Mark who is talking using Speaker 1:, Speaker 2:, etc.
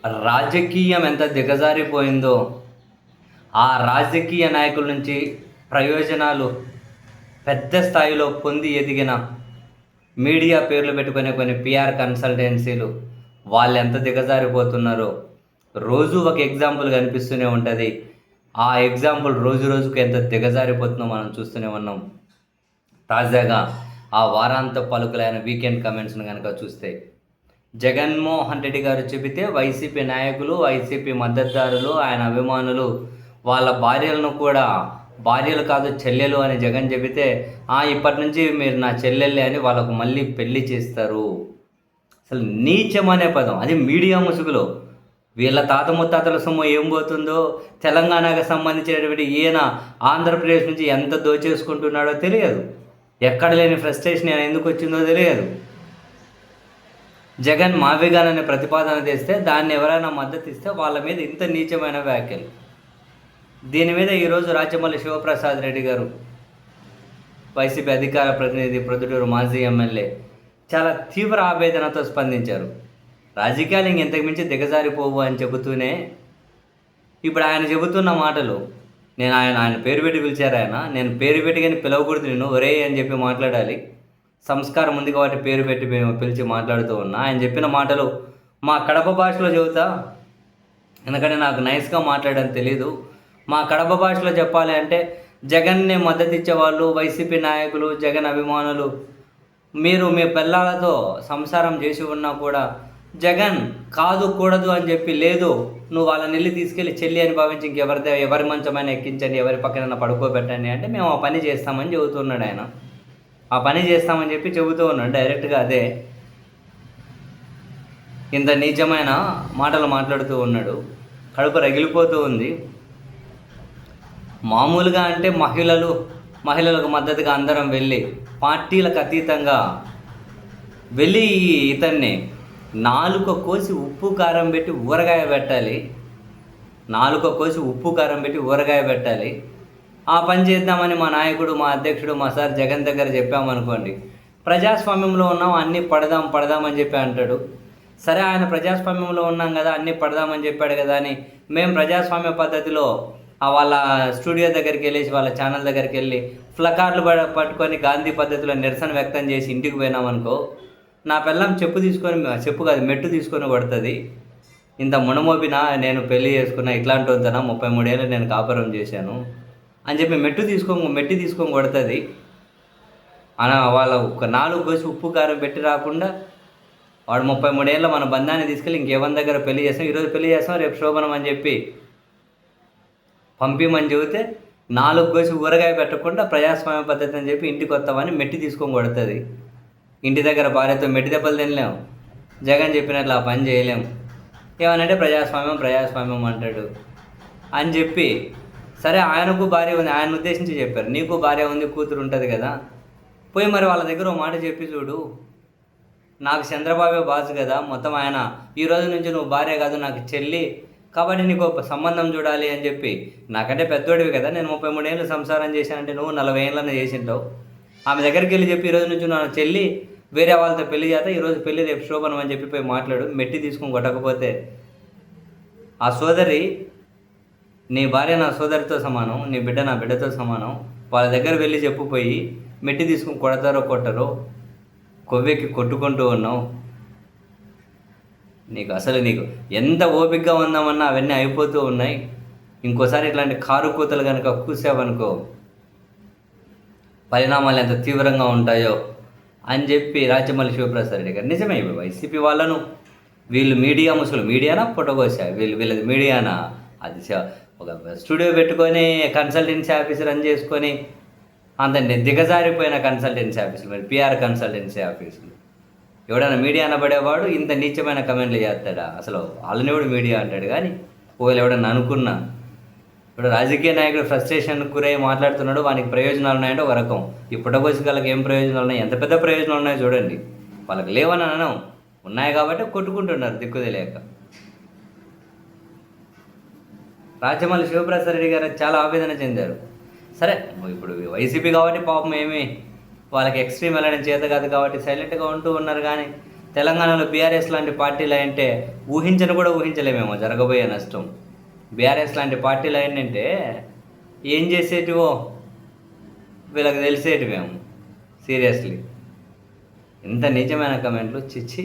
Speaker 1: రాజకీయం ఎంత దిగజారిపోయిందో, ఆ రాజకీయ నాయకుల నుంచి ప్రయోజనాలు పెద్ద స్థాయిలో పొంది ఎదిగిన మీడియా పేర్లు పెట్టుకునే కొన్ని పిఆర్ కన్సల్టెన్సీలు వాళ్ళు ఎంత దిగజారిపోతున్నారో రోజు ఒక ఎగ్జాంపుల్ కనిపిస్తూనే ఉంటుంది. ఆ ఎగ్జాంపుల్ రోజు రోజుకు ఎంత దిగజారిపోతుందో మనం చూస్తూనే ఉన్నాం. తాజాగా ఆ వారాంత పలుకులైన వీకెండ్ కమెంట్స్ను కనుక చూస్తే, జగన్మోహన్ రెడ్డి గారు చెబితే వైసీపీ నాయకులు, వైసీపీ మద్దతుదారులు, ఆయన అభిమానులు వాళ్ళ భార్యలను కూడా భార్యలు కాదు చెల్లెలు అని జగన్ చెబితే, ఇప్పటి నుంచి మీరు నా చెల్లెళ్ళే అని వాళ్ళకు మళ్ళీ పెళ్లి చేస్తారు. అసలు నీచం అనే పదం, అది మీడియా ముసుగులో. వీళ్ళ తాత ముత్తాతల సొమ్ము ఏం పోతుందో, తెలంగాణకు సంబంధించినటువంటి ఈయన ఆంధ్రప్రదేశ్ నుంచి ఎంత దోచేసుకుంటున్నాడో తెలియదు. ఎక్కడ లేని ఫ్రస్ట్రేషన్ ఆయన ఎందుకు వచ్చిందో తెలియదు. జగన్ మావిగాన్ అనే ప్రతిపాదన తెస్తే దాన్ని ఎవరైనా మద్దతు ఇస్తే వాళ్ళ మీద ఇంత నీచమైన వ్యాఖ్యలు. దీని మీద ఈరోజు రాచమల్లి శివప్రసాద్ రెడ్డి గారు, వైసీపీ అధికార ప్రతినిధి, ప్రొద్దుటూరు మాజీ ఎమ్మెల్యే, చాలా తీవ్ర ఆవేదనతో స్పందించారు. రాజకీయాలు ఇంతకు మించి దిగజారిపోవు అని చెబుతూనే ఇప్పుడు ఆయన చెబుతున్న మాటలు, నేను ఆయన పేరు పెట్టి పిలిచారు. నేను పేరు పెట్టి కానీ పిలవకూడదు, నేను ఒరే అని చెప్పి మాట్లాడాలి. సంస్కారం ఉంది కాబట్టి పేరు పెట్టి పిలిచి మాట్లాడుతూ ఉన్నా. ఆయన చెప్పిన మాటలు మా కడప భాషలో చెబుతా, ఎందుకంటే నాకు నైస్గా మాట్లాడడం తెలీదు. మా కడప భాషలో చెప్పాలి అంటే, జగన్నే మద్దతు ఇచ్చేవాళ్ళు, వైసీపీ నాయకులు, జగన్ అభిమానులు, మీరు మీ పిల్లలతో సంసారం చేసి ఉన్నా కూడా జగన్ కాదు కూడదు అని చెప్పి, లేదు నువ్వు వాళ్ళని వెళ్ళి తీసుకెళ్ళి చెల్లి అని భావించి ఎవరి మంచమైనా ఎక్కించండి, ఎవరి పక్కన పడుకోబెట్టండి అంటే మేము ఆ పని చేస్తామని చెబుతున్నాడు ఆయన. ఆ పని చేస్తామని చెప్పి చెబుతూ ఉన్నాడు డైరెక్ట్గా. అదే ఇంత నీచమైన మాటలు మాట్లాడుతూ ఉన్నాడు. కడుపు రగిలిపోతూ ఉంది. మామూలుగా అంటే మహిళలకు మద్దతుగా అందరం వెళ్ళి, పార్టీలకు అతీతంగా వెళ్ళి ఇతన్ని నాలుక కోసి ఉప్పు కారం పెట్టి ఊరగాయ పెట్టాలి. ఆ పని చేద్దామని మా నాయకుడు, మా అధ్యక్షుడు, మా సార్ జగన్ దగ్గర చెప్పామనుకోండి, ప్రజాస్వామ్యంలో ఉన్నాం అన్నీ పడదామని చెప్పి అంటాడు. సరే, ఆయన ప్రజాస్వామ్యంలో ఉన్నాం కదా, అన్నీ పడదామని చెప్పాడు కదా అని మేము ప్రజాస్వామ్య పద్ధతిలో వాళ్ళ స్టూడియో దగ్గరికి వెళ్ళేసి, వాళ్ళ ఛానల్ దగ్గరికి వెళ్ళి ఫ్లకార్లు పట్టుకొని గాంధీ పద్ధతిలో నిరసన వ్యక్తం చేసి ఇంటికి పోయినామనుకో, నా పిల్లం చెప్పు కాదు మెట్టు తీసుకొని కొడుతుంది. ఇంత మునమోపినా నేను పెళ్లి చేసుకున్నా, ఇట్లాంటి వద్దనా 33 ఏళ్ళు నేను కాపురం చేశాను అని చెప్పి మెట్టు తీసుకొని కొడుతుంది. వాళ్ళ ఒక 4 కోసి ఉప్పు కారం పెట్టి రాకుండా వాడు 33 ఏళ్ళ మన బంధాన్ని తీసుకెళ్ళి ఇంకెవరి దగ్గర పెళ్లి చేస్తాం, ఈరోజు పెళ్లి చేస్తాం, రేపు శోభనం అని చెప్పి పంపిమని చెబితే 4 కోసి ఊరగాయ పెట్టకుండా ప్రజాస్వామ్య పద్ధతి అని చెప్పి ఇంటికి వస్తామని మెట్టి తీసుకొని కొడుతుంది. ఇంటి దగ్గర భార్యతో మెట్టి దెబ్బలు తినలేము. జగన్ చెప్పినట్లు ఆ పని చేయలేము. ఏమనంటే ప్రజాస్వామ్యం అంటాడు అని చెప్పి, సరే ఆయనకు భార్య ఉంది, ఆయన ఉద్దేశించి చెప్పారు, నీకు భార్య ఉంది, కూతురు ఉంటుంది కదా, పోయి మరి వాళ్ళ దగ్గర ఓ మాట చెప్పి చూడు, నాకు చంద్రబాబు బాసు కదా, మొత్తం ఆయన ఈ రోజు నుంచి నువ్వు భార్య కాదు నాకు చెల్లి, కాబట్టి నీకు సంబంధం చూడాలి అని చెప్పి, నాకంటే పెద్దోడివి కదా, నేను 33 ఏళ్ళు సంసారం చేశానంటే నువ్వు 40 ఏళ్ళని చేసింటావు, ఆమె దగ్గరికి వెళ్ళి చెప్పి ఈరోజు నుంచి నా చెల్లి వేరే వాళ్ళతో పెళ్లి చేస్తా, ఈరోజు పెళ్లి రేపు శోభనం అని చెప్పి పోయి మాట్లాడు. మెట్టి తీసుకొని కొట్టకపోతే ఆ సోదరి నీ భార్య నా సోదరితో సమానం, నీ బిడ్డ నా బిడ్డతో సమానం, వాళ్ళ దగ్గర వెళ్ళి చెప్పుపోయి మెట్టి తీసుకొని కొడతారో కొట్టరో, కొవ్వెక్కి కొట్టుకుంటూ ఉన్నావు. నీకు ఎంత ఓపికగా ఉందామన్నా అవన్నీ అయిపోతూ ఉన్నాయి. ఇంకోసారి ఇట్లాంటి కారు కూతలు కనుక కూసావనుకో పరిణామాలు ఎంత తీవ్రంగా ఉంటాయో అని చెప్పి రాచమల్లి శివప్రసాద్ రెడ్డి గారు, నిజమే వైసీపీ వాళ్ళను వీళ్ళు మీడియా ముసుగులు, మీడియానా పుట్టకోసా వీళ్ళది మీడియానా, అది ఒక స్టూడియో పెట్టుకొని కన్సల్టెన్సీ ఆఫీస్ రన్ చేసుకొని అంత దిగజారిపోయిన కన్సల్టెన్సీ ఆఫీసులు, మరి పిఆర్ కన్సల్టెన్సీ ఆఫీసులు. ఎవడైనా మీడియా అనబడేవాడు ఇంత నీచమైన కమెంట్లు చేస్తాడా? అసలు వాళ్ళనివాడు మీడియా అంటాడు. కానీ ఒకవేళ ఎవడన్నా అనుకున్నా, ఇప్పుడు రాజకీయ నాయకుడు ఫ్రస్ట్రేషన్ గురై మాట్లాడుతున్నాడు, వానికి ప్రయోజనాలు ఉన్నాయంటే ఒక రకం, ఈ పుట్టగోసికలకు ఏం ప్రయోజనాలు ఉన్నాయి, ఎంత పెద్ద ప్రయోజనాలు ఉన్నాయో చూడండి. వాళ్ళకి లేవని అనడం, ఉన్నాయి కాబట్టి కొట్టుకుంటున్నారు దిక్కు తెలియక. రాచమల్లి శివప్రసాద్ రెడ్డి గారు చాలా ఆవేదన చెందారు. సరే, ఇప్పుడు వైసీపీ కాబట్టి పాపం ఏమీ వాళ్ళకి ఎక్స్ట్రీమ్ వెళ్ళడం చేత కాదు కాబట్టి సైలెంట్గా ఉంటూ ఉన్నారు. కానీ తెలంగాణలో బీఆర్ఎస్ లాంటి పార్టీలు అంటే ఊహించను కూడా ఊహించలేమేమో జరగబోయే నష్టం. బీఆర్ఎస్ లాంటి పార్టీలు ఏంటంటే ఏం చేసేటివో వీళ్ళకి తెలిసేటివేమో. సీరియస్లీ ఇంత నిజమైన కమెంట్లు చిచ్చి.